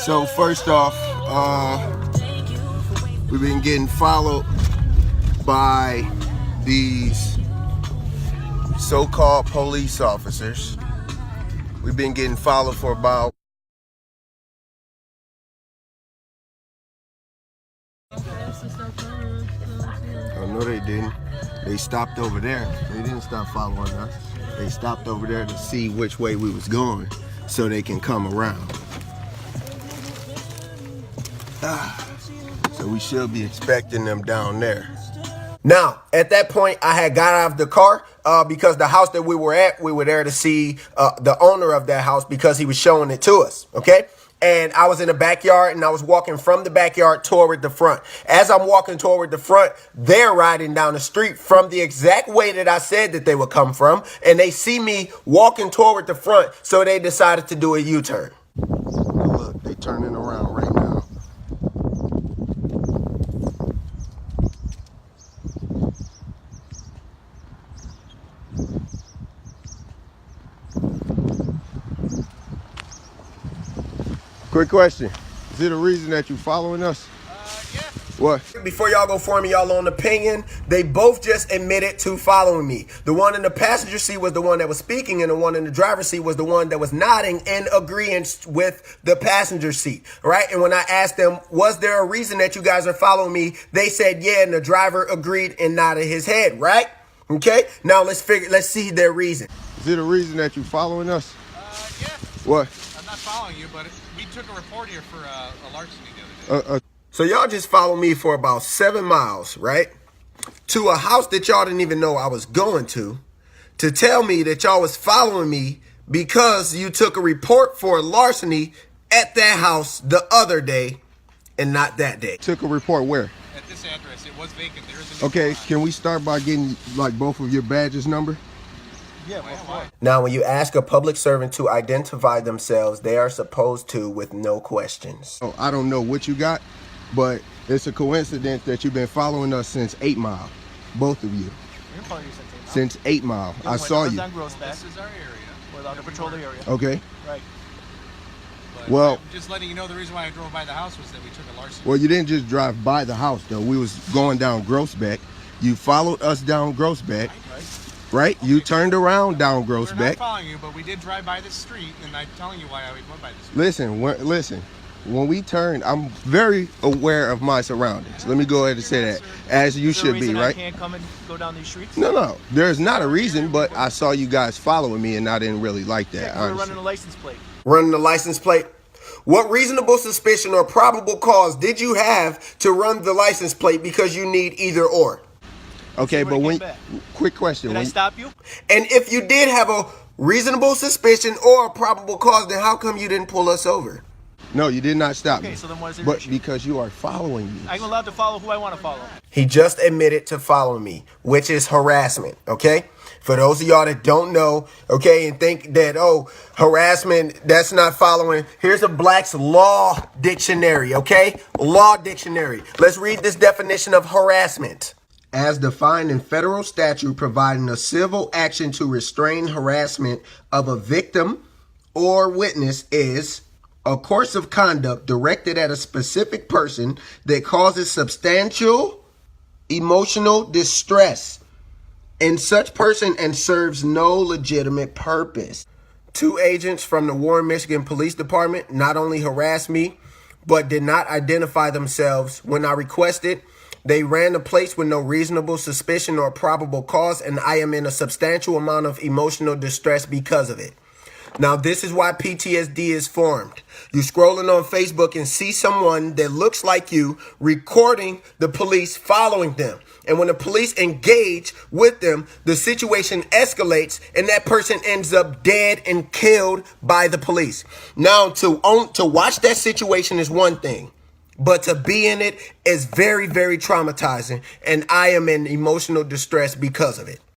So first off, we've been getting followed by these so-called police officers. We've been getting followed for about no, they didn't. They stopped over there. They didn't stop following us. They stopped over there to see which way we was going so they can come around. So we should be expecting them down there. Now, at that point, I had got out of the car because the house that we were at, we were there to see the owner of that house because he was showing it to us, okay? And I was in the backyard and I was walking from the backyard toward the front. As I'm walking toward the front, they're riding down the street from the exact way that I said that they would come from. And they see me walking toward the front, so they decided to do a U-turn. Look, they turning around right now. Quick question. Is it a reason that you're following us? Yeah. What? Before y'all go forming y'all own opinion, they both just admitted to following me. The one in the passenger seat was the one that was speaking, and the one in the driver's seat was the one that was nodding in agreement with the passenger seat, right? And when I asked them, was there a reason that you guys are following me? They said, yeah, and the driver agreed and nodded his head, right? Okay, now let's see their reason. Is it a reason that you're following us? Yeah. What? I'm not following you, but we took a report here for a larceny the other day. So y'all just followed me for about 7 miles, right? To a house that y'all didn't even know I was going to tell me that y'all was following me because you took a report for a larceny at that house the other day and not that day. Took a report where? At this address. It was vacant. There is Okay, can we start by getting like both of your badges number? Yeah, why? Now, when you ask a public servant to identify themselves, they are supposed to with no questions. Oh, I don't know what you got, but it's a coincidence that you've been following us since 8 Mile, both of you. We've been following you since 8 Mile. I saw you. This is our area. We're allowed to patrol the area. Okay. Right. But well, I'm just letting you know the reason why I drove by the house was that we took a larceny. Well, you didn't just drive by the house, though. We was going down Grossbeck. You followed us down Grossbeck. Right? Okay. You turned around down Grossbeck. We're not following you, but we did drive by this street, and I'm telling you why I went by this street. Listen. When we turned, I'm very aware of my surroundings. Let me go ahead and say that, as you should be, right? I can't come and go down these streets? No. There's not a reason, but I saw you guys following me, and I didn't really like that. Yeah, we're running a license plate. Running the license plate? What reasonable suspicion or probable cause did you have to run the license plate because you need either or? Okay, but quick question. Did I stop you? And if you did have a reasonable suspicion or a probable cause, then how come you didn't pull us over? No, you did not stop me. Okay, so then what is it? But because you are following me. I'm allowed to follow who I want to follow. He just admitted to following me, which is harassment, okay? For those of y'all that don't know, okay, and think that, oh, harassment, that's not following. Here's a Black's Law Dictionary, okay? Law Dictionary. Let's read this definition of harassment. As defined in federal statute providing a civil action to restrain harassment of a victim or witness is a course of conduct directed at a specific person that causes substantial emotional distress in such person and serves no legitimate purpose. 2 agents from the Warren, Michigan Police Department not only harassed me, but did not identify themselves when I requested. They ran the place with no reasonable suspicion or probable cause, and I am in a substantial amount of emotional distress because of it. Now, this is why PTSD is formed. You're scrolling on Facebook and see someone that looks like you recording the police following them. And when the police engage with them, the situation escalates and that person ends up dead and killed by the police. Now, to watch that situation is one thing, but to be in it is very, very traumatizing. And I am in emotional distress because of it.